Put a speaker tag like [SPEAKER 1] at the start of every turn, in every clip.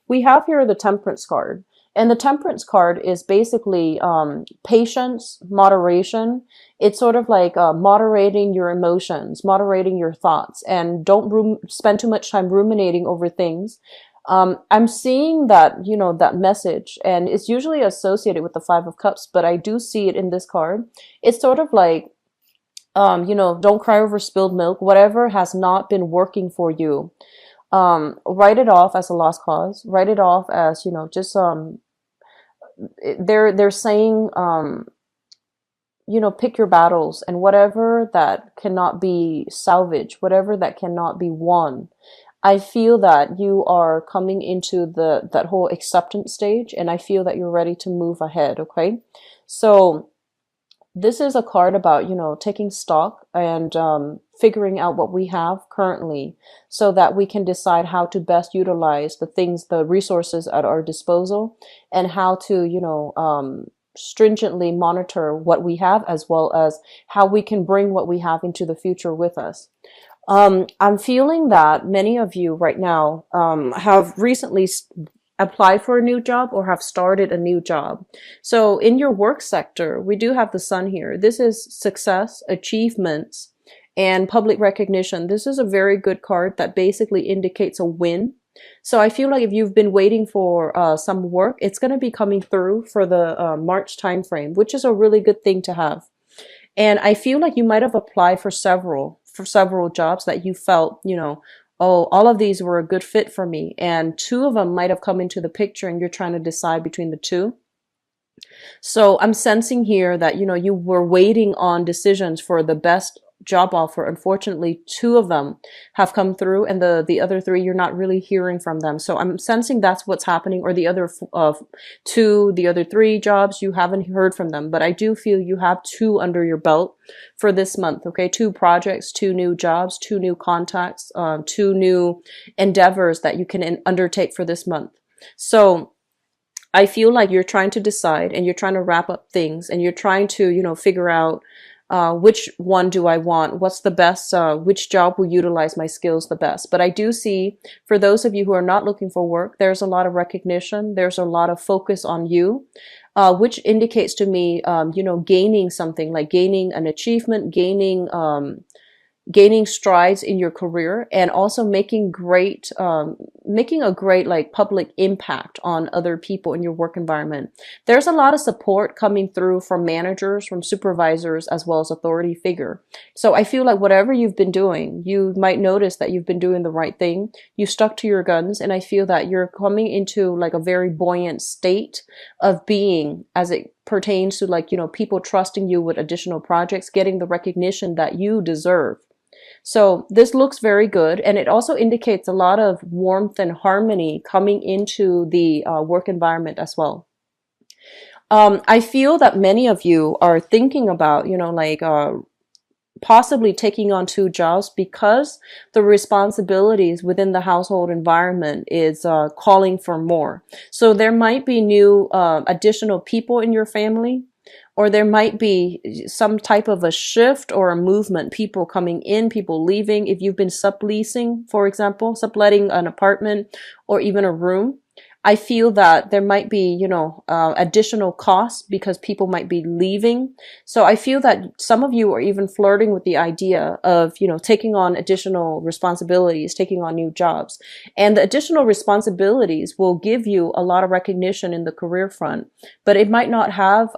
[SPEAKER 1] We have here the Temperance card. And the Temperance card is basically patience, moderation. It's sort of like moderating your emotions, moderating your thoughts, and don't spend too much time ruminating over things. I'm seeing that, that message, and it's usually associated with the Five of Cups, but I do see it in this card. It's sort of like, don't cry over spilled milk. Whatever has not been working for you, write it off as a lost cause. Write it off as, just they're saying, pick your battles, and whatever that cannot be salvaged, whatever that cannot be won. I feel that you are coming into that whole acceptance stage, and I feel that you're ready to move ahead. Okay, so this is a card about, taking stock and figuring out what we have currently so that we can decide how to best utilize the resources at our disposal, and how to, stringently monitor what we have, as well as how we can bring what we have into the future with us. I'm feeling that many of you right now have recently applied for a new job or have started a new job. So in your work sector, we do have the sun here. This is success, achievements, and public recognition. This is a very good card that basically indicates a win. So I feel like if you've been waiting for some work, it's going to be coming through for the March timeframe, which is a really good thing to have. And I feel like you might have applied for several jobs that you felt, oh, all of these were a good fit for me. And two of them might have come into the picture, and you're trying to decide between the two. So I'm sensing here that, you were waiting on decisions for the best job offer. Unfortunately, two of them have come through, and the other three, you're not really hearing from them. So I'm sensing that's what's happening, or the other the other three jobs, you haven't heard from them. But I do feel you have two under your belt for this month. Okay, two projects, two new jobs, two new contacts, two new endeavors that you can undertake for this month. So I feel like you're trying to decide, and you're trying to wrap up things, and you're trying to, figure out which one do I want? What's the best? Which job will utilize my skills the best? But I do see, for those of you who are not looking for work, there's a lot of recognition. There's a lot of focus on you, which indicates to me, gaining something, like gaining an achievement, gaining strides in your career, and also making a great like public impact on other people in your work environment. There's a lot of support coming through from managers, from supervisors, as well as authority figure. So I feel like whatever you've been doing, you might notice that you've been doing the right thing. You stuck to your guns, and I feel that you're coming into like a very buoyant state of being, as it pertains to like, people trusting you with additional projects, getting the recognition that you deserve. So this looks very good, and it also indicates a lot of warmth and harmony coming into the work environment as well. I feel that many of you are thinking about, possibly taking on two jobs because the responsibilities within the household environment is calling for more. So there might be new additional people in your family, or there might be some type of a shift or a movement, people coming in, people leaving. If you've been subleasing, for example, subletting an apartment or even a room, I feel that there might be, additional costs because people might be leaving. So I feel that some of you are even flirting with the idea of, taking on additional responsibilities, taking on new jobs. And the additional responsibilities will give you a lot of recognition in the career front, but it might not have,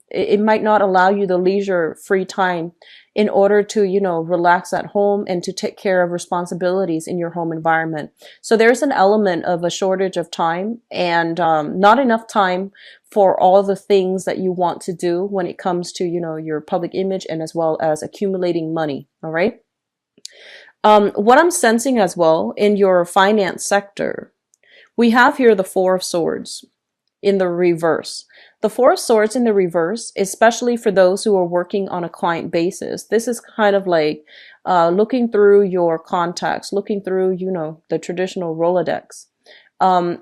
[SPEAKER 1] it might not allow you the leisure free time in order to, relax at home and to take care of responsibilities in your home environment. So there's an element of a shortage of time, and not enough time for all the things that you want to do when it comes to, your public image, and as well as accumulating money. All right. What I'm sensing as well in your finance sector, we have here the Four of Swords in the reverse. The Four of Swords in the reverse, especially for those who are working on a client basis, this is kind of like looking through your contacts, looking through, the traditional Rolodex.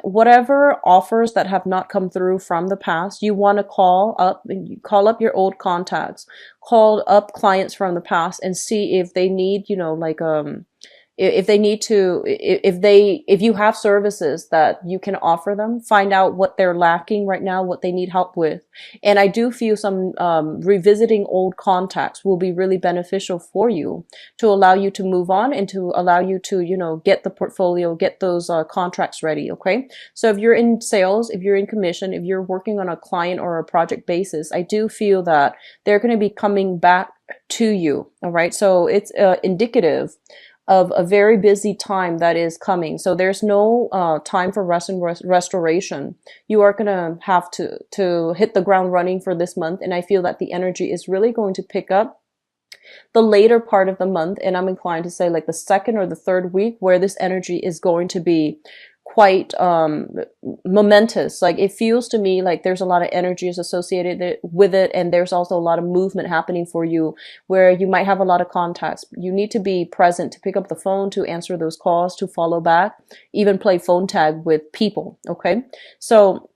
[SPEAKER 1] Whatever offers that have not come through from the past, you want to call up your old contacts, call up clients from the past, and see if they need, If they need to, if you have services that you can offer them, find out what they're lacking right now, what they need help with. And I do feel some revisiting old contacts will be really beneficial for you to allow you to move on and to allow you to, get the portfolio, get those contracts ready. Okay. So if you're in sales, if you're in commission, if you're working on a client or a project basis, I do feel that they're going to be coming back to you. All right. So it's indicative of a very busy time that is coming. So there's no time for rest and restoration. You are going to have to hit the ground running for this month. And I feel that the energy is really going to pick up the later part of the month. And I'm inclined to say like the second or the third week, where this energy is going to be quite momentous. Like it feels to me like there's a lot of energies associated with it, and there's also a lot of movement happening for you where you might have a lot of contacts. You need to be present to pick up the phone, to answer those calls, to follow back, even play phone tag with people. Okay, so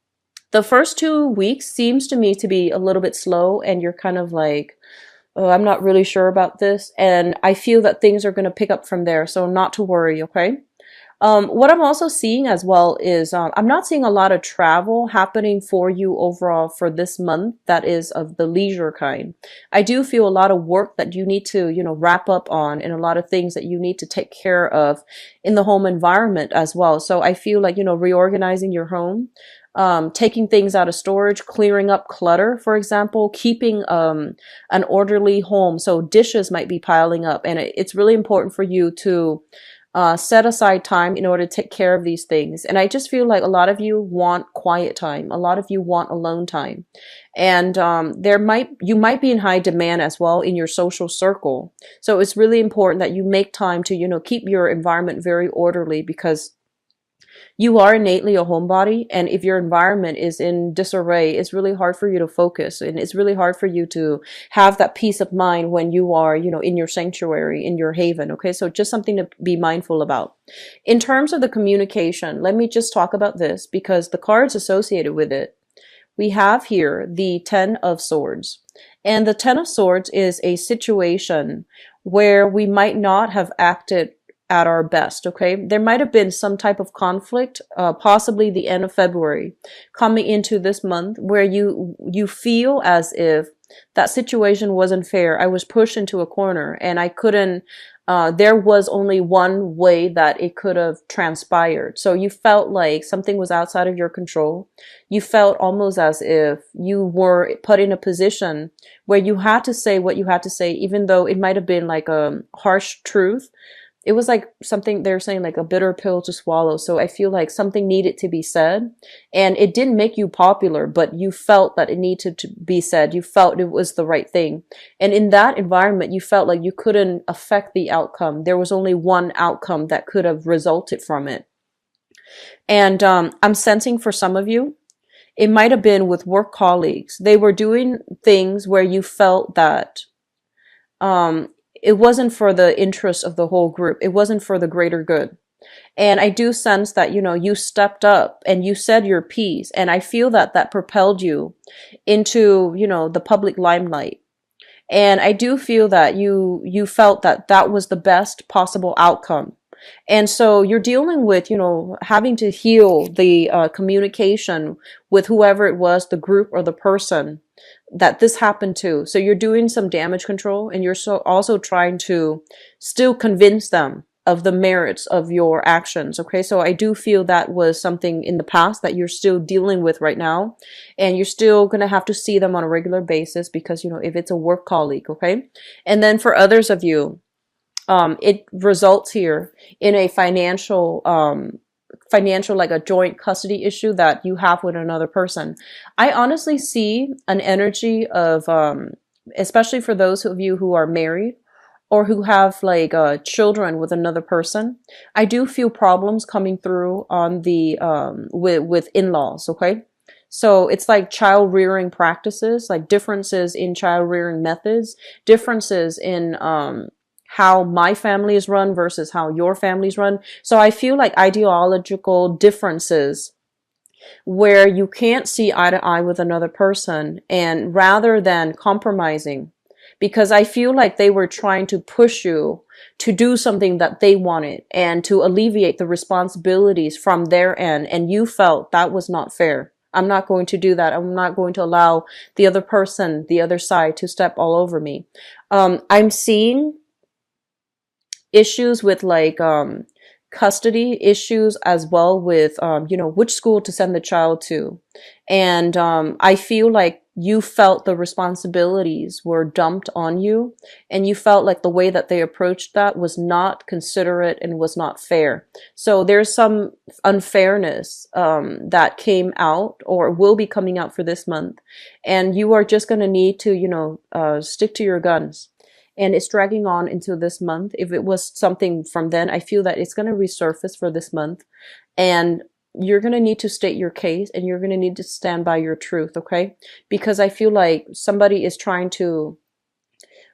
[SPEAKER 1] the first 2 weeks seems to me to be a little bit slow, and you're kind of like, oh, I'm not really sure about this, and I feel that things are going to pick up from there, so not to worry. Okay. What I'm also seeing as well is I'm not seeing a lot of travel happening for you overall for this month that is of the leisure kind. I do feel a lot of work that you need to, wrap up on, and a lot of things that you need to take care of in the home environment as well. So I feel like, reorganizing your home, taking things out of storage, clearing up clutter, for example, keeping an orderly home. So dishes might be piling up, and it's really important for you to set aside time in order to take care of these things. And I just feel like a lot of you want quiet time. A lot of you want alone time. And you might be in high demand as well in your social circle. So it's really important that you make time to, keep your environment very orderly, because you are innately a homebody, and if your environment is in disarray, it's really hard for you to focus, and it's really hard for you to have that peace of mind when you are, in your sanctuary, in your haven. Okay, so just something to be mindful about. In terms of the communication, let me just talk about this, because the cards associated with it, we have here the Ten of Swords. And the Ten of Swords is a situation where we might not have acted at our best. Okay, there might have been some type of conflict, possibly the end of February, coming into this month, where you feel as if that situation wasn't fair. I was pushed into a corner, and I couldn't. There was only one way that it could have transpired. So you felt like something was outside of your control. You felt almost as if you were put in a position where you had to say what you had to say, even though it might have been like a harsh truth. It was like something they're saying, like a bitter pill to swallow. So I feel like something needed to be said, and it didn't make you popular, but you felt that it needed to be said. You felt it was the right thing. And in that environment, you felt like you couldn't affect the outcome. There was only one outcome that could have resulted from it. And I'm sensing for some of you, it might have been with work colleagues. They were doing things where you felt that it wasn't for the interest of the whole group. It wasn't for the greater good. And I do sense that, you stepped up and you said your piece. And I feel that that propelled you into, the public limelight. And I do feel that you felt that that was the best possible outcome. And so you're dealing with, having to heal the communication with whoever it was, the group or the person that this happened to. So you're doing some damage control, and you're also trying to still convince them of the merits of your actions. Okay, so I do feel that was something in the past that you're still dealing with right now, and you're still going to have to see them on a regular basis, because, if it's a work colleague. Okay, and then for others of you, it results here in a financial, like a joint custody issue that you have with another person. I honestly see an energy of, especially for those of you who are married or who have like children with another person. I do feel problems coming through on the with in-laws. Okay. So it's like child rearing practices, like differences in child rearing methods, differences in how my family is run versus how your family's run. So I feel like ideological differences where you can't see eye to eye with another person, and rather than compromising, because I feel like they were trying to push you to do something that they wanted and to alleviate the responsibilities from their end. And you felt that was not fair. I'm not going to do that. I'm not going to allow the other person, the other side, to step all over me. I'm seeing issues with like custody issues as well with which school to send the child to. And I feel like you felt the responsibilities were dumped on you, and you felt like the way that they approached that was not considerate and was not fair. So there's some unfairness that came out or will be coming out for this month, and you are just going to need to stick to your guns. And it's dragging on into this month. If it was something from then, I feel that it's going to resurface for this month. And you're going to need to state your case, and you're going to need to stand by your truth, okay? Because I feel like somebody is trying to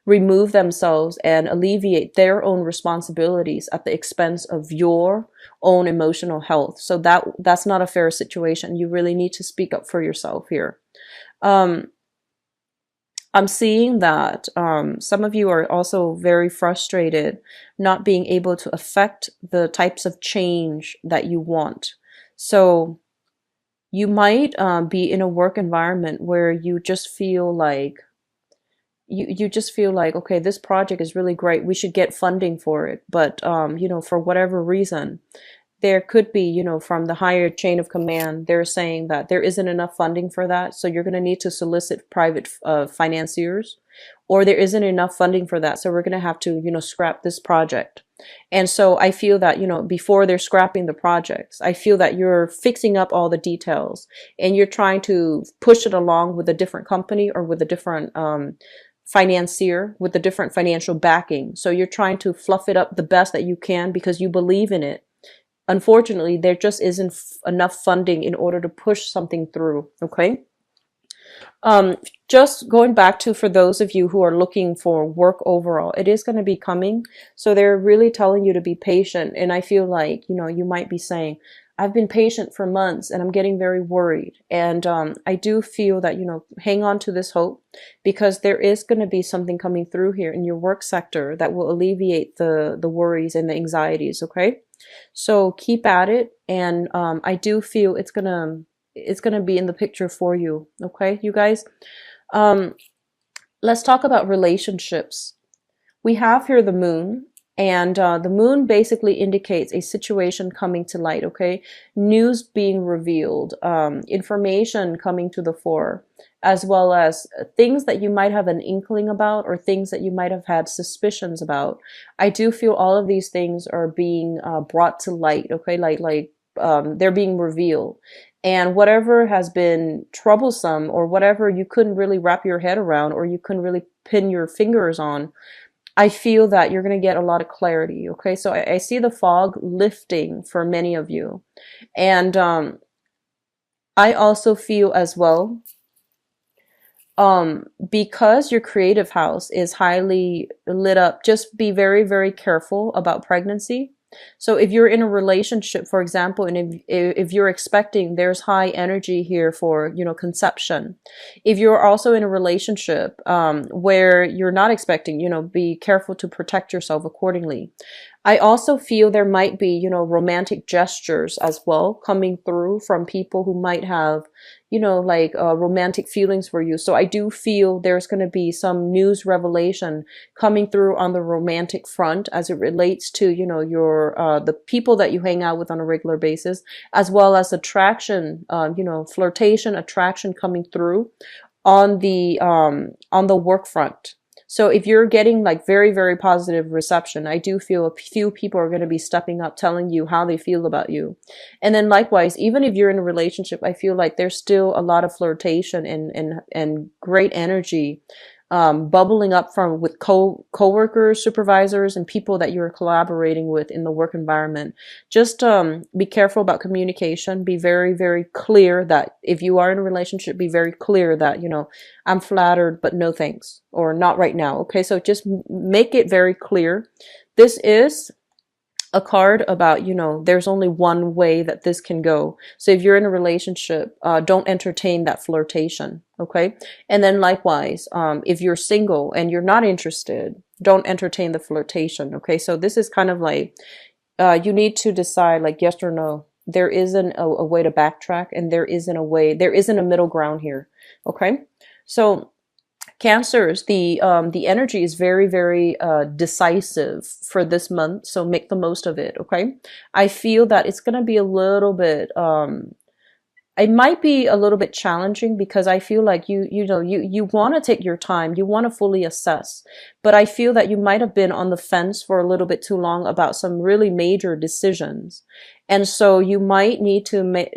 [SPEAKER 1] remove themselves and alleviate their own responsibilities at the expense of your own emotional health. So that's not a fair situation. You really need to speak up for yourself here. I'm seeing that some of you are also very frustrated not being able to affect the types of change that you want. So you might be in a work environment where you just feel like you just feel like, okay, this project is really great. We should get funding for it. But for whatever reason, there could be, from the higher chain of command, they're saying that there isn't enough funding for that. So you're going to need to solicit private financiers, or there isn't enough funding for that. So we're going to have to, scrap this project. And so I feel that, before they're scrapping the projects, I feel that you're fixing up all the details and you're trying to push it along with a different company or with a different financier, with a different financial backing. So you're trying to fluff it up the best that you can because you believe in it. Unfortunately, there just isn't enough funding in order to push something through, okay? Just going back to, for those of you who are looking for work overall, it is going to be coming. So they're really telling you to be patient. And I feel like, you might be saying, I've been patient for months and I'm getting very worried. And I do feel that, hang on to this hope, because there is going to be something coming through here in your work sector that will alleviate the worries and the anxieties, okay? So keep at it. And I do feel it's gonna be in the picture for you, okay, you guys? Let's talk about relationships. We have here the moon, and the moon basically indicates a situation coming to light, okay? News being revealed, information coming to the fore, as well as things that you might have an inkling about or things that you might have had suspicions about. I do feel all of these things are being brought to light, okay? Like they're being revealed. And whatever has been troublesome or whatever you couldn't really wrap your head around or you couldn't really pin your fingers on, I feel that you're going to get a lot of clarity, okay? So I see the fog lifting for many of you. And I also feel as well, because your creative house is highly lit up, just be very, very careful about pregnancy. So if you're in a relationship, for example, and if you're expecting, there's high energy here for, conception. If you're also in a relationship where you're not expecting, be careful to protect yourself accordingly. I also feel there might be, romantic gestures as well coming through from people who might have, romantic feelings for you. So I do feel there's going to be some news revelation coming through on the romantic front as it relates to, your, the people that you hang out with on a regular basis, as well as attraction, flirtation, attraction coming through on the work front. So if you're getting like very, very positive reception, I do feel a few people are going to be stepping up, telling you how they feel about you. And then likewise, even if you're in a relationship, I feel like there's still a lot of flirtation and great energy bubbling up from with co-workers, supervisors, and people that you're collaborating with in the work environment. Just be careful about communication. Be very, very clear that if you are in a relationship, be very clear that, I'm flattered, but no thanks, or not right now. Okay, so just make it very clear. This is a card about, there's only one way that this can go. So if you're in a relationship, don't entertain that flirtation. Okay. And then likewise, if you're single and you're not interested, don't entertain the flirtation. Okay. So this is kind of like, you need to decide like yes or no. There isn't a way to backtrack, and there isn't a middle ground here. Okay. So Cancers, the energy is very, very decisive for this month, so make the most of it, okay? I feel that it's gonna be a little bit it might be a little bit challenging because I feel like you want to take your time, you want to fully assess, but I feel that you might have been on the fence for a little bit too long about some really major decisions. And so you might need to make,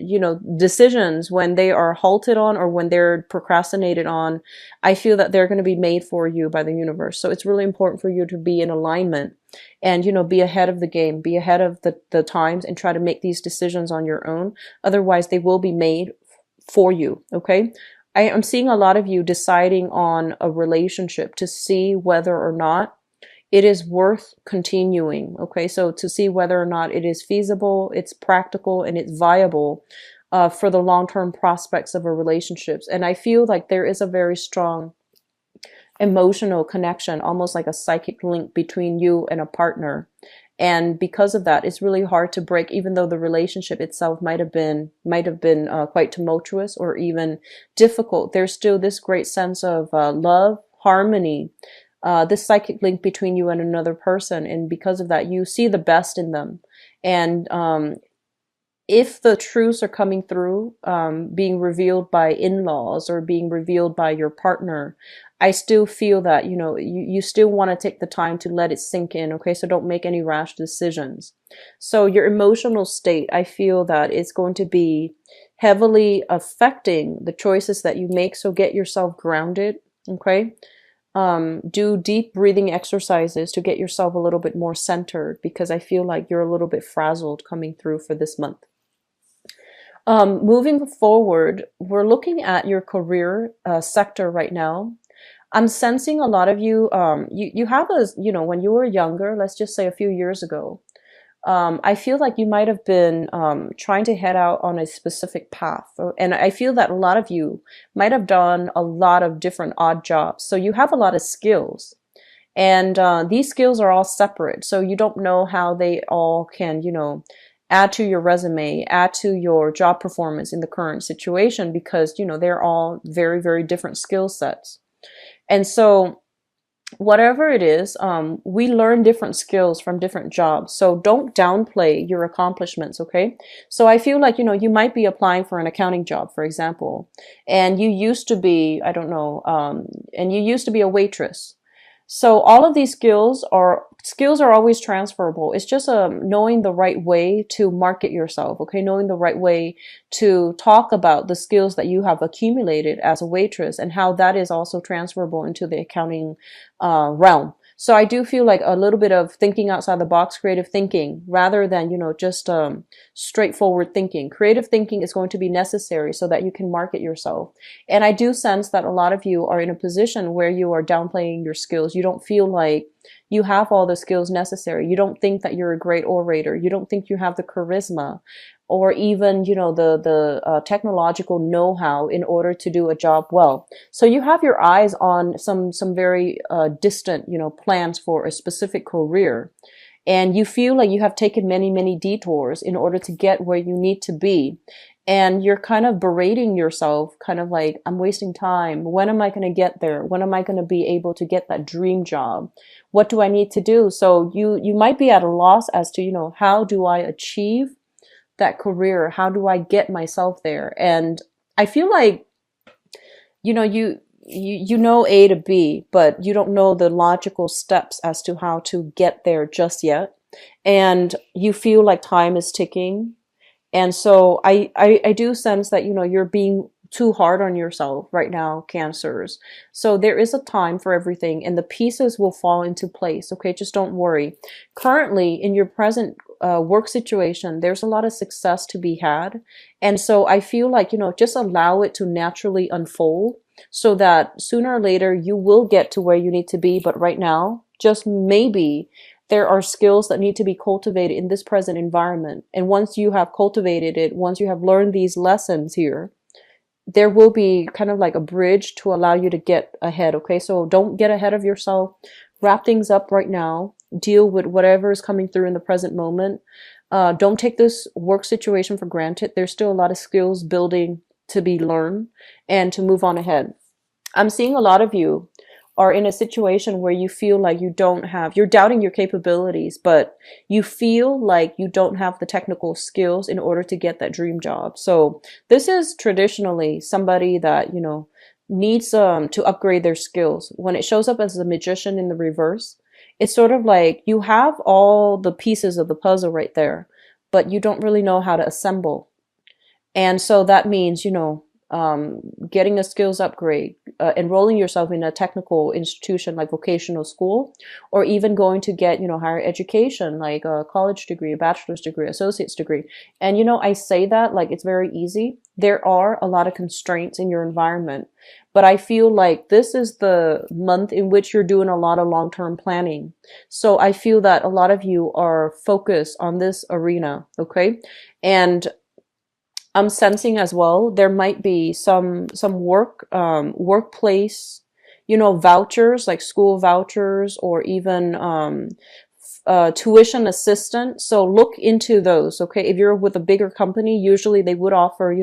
[SPEAKER 1] decisions when they are halted on or when they're procrastinated on. I feel that they're going to be made for you by the universe. So it's really important for you to be in alignment and, be ahead of the game, be ahead of the times, and try to make these decisions on your own. Otherwise, they will be made for you. Okay. I'm seeing a lot of you deciding on a relationship to see whether or not it is worth continuing. Okay, so to see whether or not it is feasible, it's practical, and it's viable for the long-term prospects of a relationship. And I feel like there is a very strong emotional connection, almost like a psychic link between you and a partner. And because of that, it's really hard to break, even though the relationship itself might have been quite tumultuous or even difficult. There's still this great sense of love, harmony, this psychic link between you and another person. And because of that, you see the best in them. And if the truths are coming through, being revealed by in-laws or being revealed by your partner, I still feel that, you still want to take the time to let it sink in. Okay. So don't make any rash decisions. So your emotional state, I feel that it's going to be heavily affecting the choices that you make. So get yourself grounded. Okay. Do deep breathing exercises to get yourself a little bit more centered, because I feel like you're a little bit frazzled coming through for this month. Moving forward, we're looking at your career sector right now. I'm sensing a lot of you, you have when you were younger, let's just say a few years ago, I feel like you might have been trying to head out on a specific path. And I feel that a lot of you might have done a lot of different odd jobs. So you have a lot of skills. And these skills are all separate. So you don't know how they all can, add to your resume, add to your job performance in the current situation, because, they're all very, very different skill sets. And so whatever it is, we learn different skills from different jobs. So don't downplay your accomplishments, okay? So I feel like, you might be applying for an accounting job, for example, and you used to be, I don't know, and you used to be a waitress. So all of these skills are always transferable. It's just knowing the right way to market yourself, okay? Knowing the right way to talk about the skills that you have accumulated as a waitress and how that is also transferable into the accounting realm. So I do feel like a little bit of thinking outside the box, creative thinking, rather than, just straightforward thinking. Creative thinking is going to be necessary so that you can market yourself. And I do sense that a lot of you are in a position where you are downplaying your skills. You don't feel like you have all the skills necessary. You don't think that you're a great orator. You don't think you have the charisma or even, the technological know-how in order to do a job well. So you have your eyes on some very distant, plans for a specific career. And you feel like you have taken many, many detours in order to get where you need to be. And you're kind of berating yourself, kind of like, I'm wasting time. When am I going to get there? When am I going to be able to get that dream job? What do I need to do? So you might be at a loss as to, how do I achieve that career? How do I get myself there? And I feel like, you know A to B, but you don't know the logical steps as to how to get there just yet. And you feel like time is ticking. And so I do sense that, you're being too hard on yourself right now, Cancers. So there is a time for everything and the pieces will fall into place. Okay, just don't worry. Currently, in your present work situation, there's a lot of success to be had. And so I feel like, just allow it to naturally unfold so that sooner or later you will get to where you need to be. But right now, just maybe there are skills that need to be cultivated in this present environment. And once you have cultivated it, once you have learned these lessons here, there will be kind of like a bridge to allow you to get ahead. Okay, so don't get ahead of yourself. Wrap things up right now. Deal with whatever is coming through in the present moment. Don't take this work situation for granted. There's still a lot of skills building to be learned and to move on ahead. I'm seeing a lot of you are in a situation where you feel like you're doubting your capabilities, but you feel like you don't have the technical skills in order to get that dream job. So this is traditionally somebody that, needs to upgrade their skills. When it shows up as a magician in the reverse, it's sort of like you have all the pieces of the puzzle right there, but you don't really know how to assemble. And so that means, getting a skills upgrade, enrolling yourself in a technical institution like vocational school, or even going to get, higher education like a college degree, a bachelor's degree, associate's degree. And, I say that like it's very easy. There are a lot of constraints in your environment, but I feel like this is the month in which you're doing a lot of long-term planning. So I feel that a lot of you are focused on this arena. Okay. And I'm sensing as well there might be some workplace, vouchers like school vouchers, or even tuition assistance. So look into those. Okay, if you're with a bigger company, usually they would offer,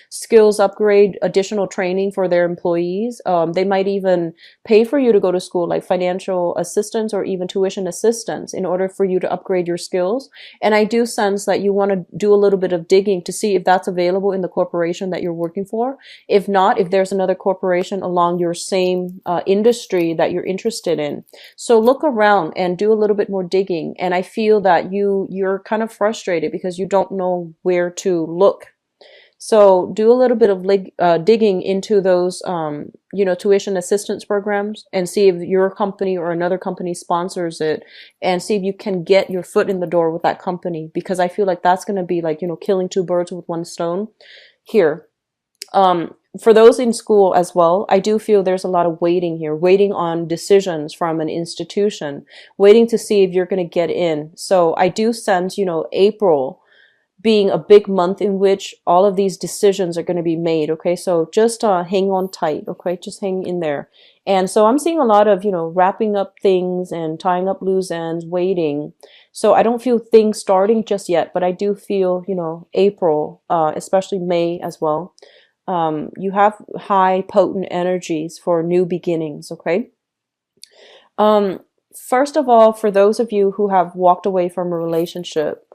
[SPEAKER 1] skills upgrade, additional training for their employees. They might even pay for you to go to school, like financial assistance or even tuition assistance, in order for you to upgrade your skills. And I do sense that you want to do a little bit of digging to see if that's available in the corporation that you're working for. If not, if there's another corporation along your same industry that you're interested in. So look around and do a little bit more digging. And I feel that you're kind of frustrated because you don't know where to look. So do a little bit of digging into those, tuition assistance programs, and see if your company or another company sponsors it, and see if you can get your foot in the door with that company, because I feel like that's going to be like, killing two birds with one stone here. For those in school as well, I do feel there's a lot of waiting here, waiting on decisions from an institution, waiting to see if you're going to get in. So I do sense, April being a big month in which all of these decisions are going to be made. Okay, so just hang on tight. Okay, just hang in there. And so I'm seeing a lot of, wrapping up things and tying up loose ends, waiting. So I don't feel things starting just yet, but I do feel, April, especially May as well. You have high potent energies for new beginnings. Okay. First of all, for those of you who have walked away from a relationship,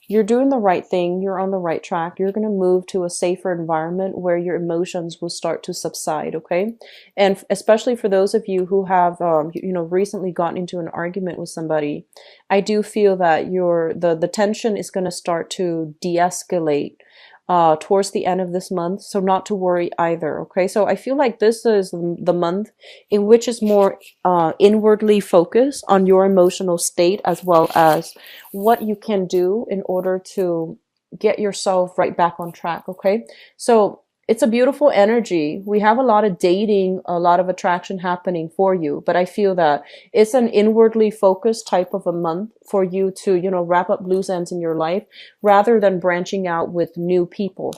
[SPEAKER 1] you're doing the right thing. You're on the right track. You're going to move to a safer environment where your emotions will start to subside. Okay. And especially for those of you who have, recently gotten into an argument with somebody, I do feel that the tension is going to start to de-escalate towards the end of this month. So not to worry either. Okay. So I feel like this is the month in which is more inwardly focused on your emotional state, as well as what you can do in order to get yourself right back on track. Okay. So it's a beautiful energy. We have a lot of dating, a lot of attraction happening for you, but I feel that it's an inwardly focused type of a month for you to, wrap up loose ends in your life rather than branching out with new people.